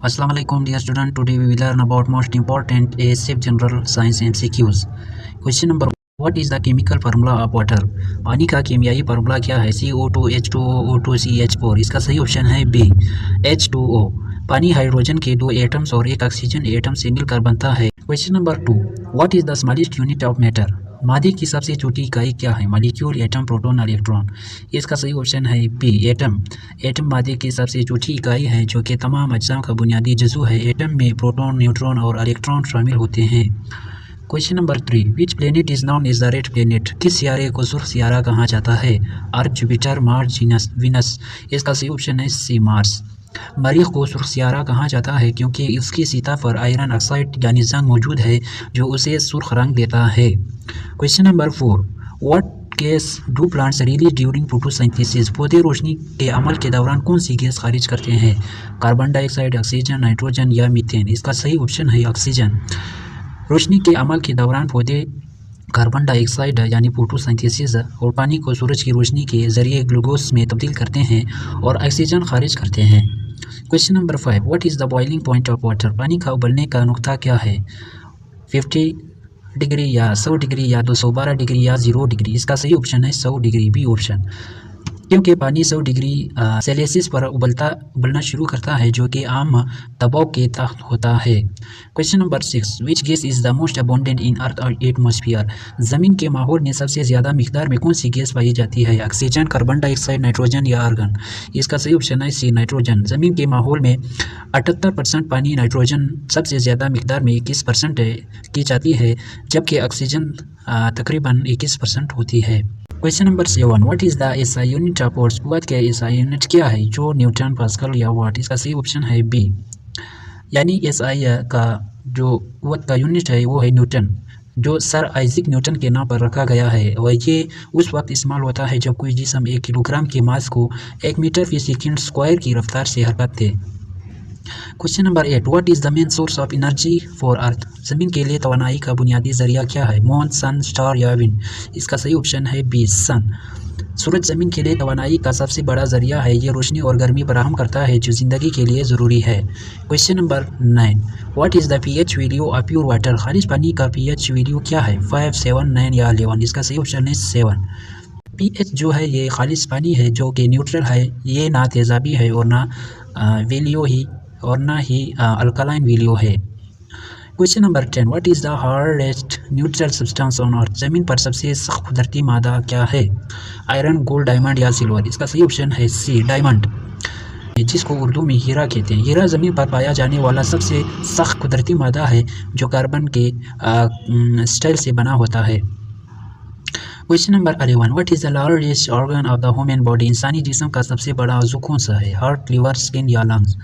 Assalamu alaikum dear student. Today we will learn about most important ASF general science MCQs. Question number 1. What is the chemical formula of water? पानी का केमियाई formula क्या है? CO2 H2O O2 CH4। इसका सही option है B H2O। पानी hydrogen के 2 atoms और एक ऑक्सीजन एटम से मिलकर बनता है। Question number 2. What is the smallest unit of matter? मादे की सबसे छोटी इकाई क्या है? Molecule, atom, proton, electron. इसका सही ऑप्शन है बी एटम। एटम मादे की सबसे छोटी इकाई है जो कि तमाम अज्जाम का बुनियादी जुज़ू है। एटम में प्रोटॉन, न्यूट्रॉन और इलेक्ट्रॉन शामिल होते हैं। Question number 3. Which planet is known as the red planet? किस सियारे को सुर्ख सियारा कहा जाता है? Earth, Jupiter, Mars, Venus. इसका सही ऑप्शन है सी मार्स। मरीख को सुर्ख सियारा कहा जाता है क्योंकि इसकी सतह पर आयरन ऑक्साइड यानी जंग मौजूद है जो उसे सुर्ख रंग देता है। Question number 4. What gas do plants release during photosynthesis? पौधे रोशनी के अमल के दौरान कौन सी गैस खारिज करते हैं? कार्बन डाइऑक्साइड, ऑक्सीजन, नाइट्रोजन या मीथेन। इसका सही ऑप्शन है ऑक्सीजन। रोशनी के अमल के दौरान पौधे कार्बन डाइऑक्साइड यानी फोटोसिंथेसिस और पानी को सूरज की रोशनी के जरिए ग्लूकोज में तब्दील करते हैं और ऑक्सीजन खारिज करते हैं। Question number 5. What is the boiling point of water? पानी का उबलने का नुक्ता क्या है? 50 डिग्री या 100 डिग्री या 212 डिग्री या 0 डिग्री। इसका सही ऑप्शन है 100 डिग्री, बी ऑप्शन। क्योंकि पानी 100 डिग्री सेल्सियस पर उबलना शुरू करता है जो कि आम दबाव के तहत होता है। Question number 6. Which gas is the most abundant in earth atmosphere? ज़मीन के माहौल में सबसे ज़्यादा मिकदार में कौन सी गैस पाई जाती है? ऑक्सीजन, कार्बन डाइऑक्साइड, नाइट्रोजन या आर्गन। इसका सही ऑप्शन है सी नाइट्रोजन। ज़मीन के माहौल में 78% पानी, नाइट्रोजन सबसे ज़्यादा मिकदार में 21% की जाती है जबकि ऑक्सीजन तकरीबन 21% होती है। Question number 7. What is the SI unit of watts? कुव्वत का एसआई यूनिट क्या है? जो, न्यूटन, पास्कल या वाट। इसका सही ऑप्शन है बी। यानी एसआई का जो कुव्वत का यूनिट है वो है न्यूटन, जो सर आइजैक न्यूटन के नाम पर रखा गया है और ये उस वक्त इस्तेमाल होता है जब कोई जिस्म 1 किलोग्राम की मास को 1 मीटर फी सेकंड स्क्वायर की रफ्तार से हरकत दे। Question number 8. What is the main source of energy for earth? ज़मीन के लिए तवानाई का बुनियादी ज़रिया क्या है? मून, सन, स्टार या विंड। इसका सही ऑप्शन है बी सन। सूरज ज़मीन के लिए तवानाई का सबसे बड़ा ज़रिया है। ये रोशनी और गर्मी फराहम करता है जो ज़िंदगी के लिए ज़रूरी है। Question number 9. What is the pH value of pure water? खालिज पानी का पीएच वैल्यू क्या है? 5, 7, 9 या 11। इसका सही ऑप्शन है 7। पीएच जो है ये खालिज पानी है जो कि न्यूट्रल है, ये ना तेज़ाबी है और ना ही अल्कलाइन वैल्यू है। Question number 10. What is the hardest neutral substance on earth? ज़मीन पर सबसे सख्त कुदरती मादा क्या है? आयरन, गोल्ड, डायमंड या सिल्वर। इसका सही ऑप्शन है सी डायमंड, जिसको उर्दू में हीरा कहते हैं। हीरा ज़मीन पर पाया जाने वाला सबसे सख्त कुदरती मादा है जो कार्बन के स्टाइल से बना होता है। Question number 11. What is the largest organ of the human body? इंसानी जिस्म का सबसे बड़ा अज़ू कौन सा है? हार्ट, लिवर, स्किन या लंग्स।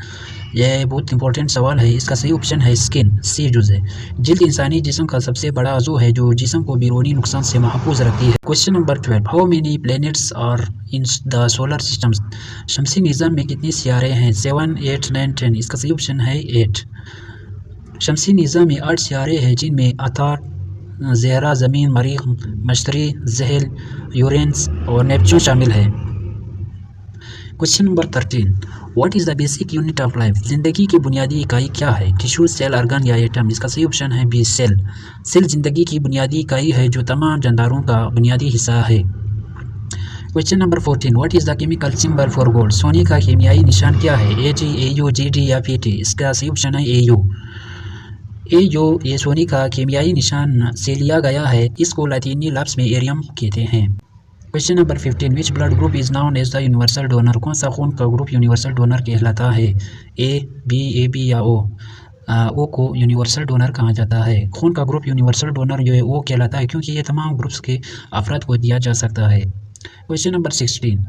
यह बहुत इंपॉर्टेंट सवाल है। इसका सही ऑप्शन है स्किन, सी जुज़ है। जिल्द इंसानी जिस्म का सबसे बड़ा अज़ू है जो जिस्म को बैरूनी नुकसान से महफूज रखती है। Question number 12. How many planets are in the solar system? शमसी निज़ाम में कितने सियारे हैं? 7, 8, 9, 10। इसका सही ऑप्शन है 8। शमसी निज़ाम में 8 सियारे हैं जिनमें अतार, ज़हरा, ज़मीन, मरीख, मश्तरी, ज़हल, यूरेनस और नेपच्यून शामिल है। Question number 13. What is the basic unit of life? ज़िंदगी की बुनियादी इकाई क्या है? टिश्यू, सेल, ऑर्गन या एटम। इसका सही ऑप्शन है बी सेल। सेल ज़िंदगी की बुनियादी इकाई है जो तमाम जानदारों का बुनियादी हिस्सा है। Question number 14. What is the chemical symbol for gold? सोने का केमियाई निशान क्या है? AG, AU, GD या PT। इसका सही ऑप्शन है AU। ये सोने का केमियाई निशान से लिया गया है। इसको लातीनी लफ्ज़ में एरियम कहते हैं। Question number 15. Which blood group is known as the universal donor? कौन सा खून का ग्रुप यूनिवर्सल डोनर कहलाता है? AB, AB या O को यूनिवर्सल डोनर कहा जाता है। खून का ग्रुप यूनिवर्सल डोनर जो है O कहलाता है क्योंकि ये तमाम ग्रुप्स के अफराद को दिया जा सकता है। Question number 16.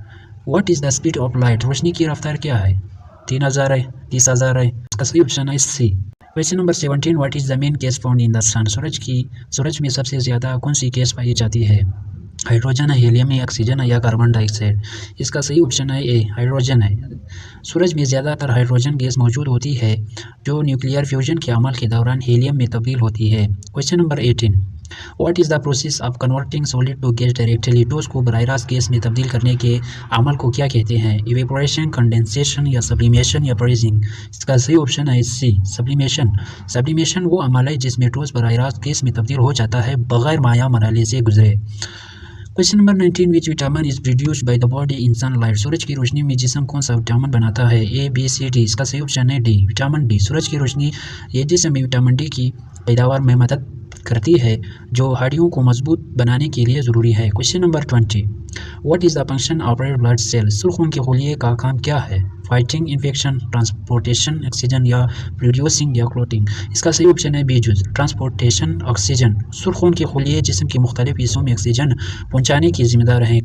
What is the speed of light? रोशनी की रफ्तार क्या है? 3000 है, 30,000 है। इसका सही ऑप्शन है C. Question number 17. What is the main gas found in the sun? सूरज में सबसे ज़्यादा कौन सी गैस पाई जाती है? हाइड्रोजन है, हीलियम है, ऑक्सीजन है या कार्बन डाइऑक्साइड? इसका सही ऑप्शन है ए, हाइड्रोजन है। सूरज में ज़्यादातर हाइड्रोजन गैस मौजूद होती है जो न्यूक्लियर फ्यूजन के अमल के दौरान हीलियम में तब्दील होती है। Question number 18, what is the process of converting solid to gas directly? ठोस को बराह रास्त गैस में तब्दील करने के अमल को क्या कहते हैं? इवेपोरेशन, कंडेंसेशन या सब्लिमेशन या फ्रीजिंग? इसका सही ऑप्शन है सी, सब्लिमेशन। सब्लिमेशन वो अमल है जिसमें ठोस बराह रास्त गैस में तब्दील हो जाता है बगैर माया मरहले से गुजरे। Question number 19, which vitamin is produced by the body in sunlight? सूरज की रोशनी में जिस्म कौन सा विटामिन बनाता है? A, B, C, D? इसका सही ऑप्शन है डी, विटामिन डी। सूरज की रोशनी ये जिस्म में विटामिन डी की पैदावार में मदद करती है जो हड्डियों को मजबूत बनाने के लिए ज़रूरी है। Question number 20, what is the function of red blood cell? सुर्ख खून के खलिए का काम क्या है? फाइटिंग इन्फेक्शन, ट्रांसपोर्टेशन ऑक्सीजन या प्रोड्यूसिंग या क्लोटिंग? इसका सही ऑप्शन है बी, जूस, ट्रांसपोर्टेशन ऑक्सीजन। सुर्ख खून के खलिए जिस्म के मुख्तलिफ हिस्सों में ऑक्सीजन पहुँचाने की जिम्मेदार हैं।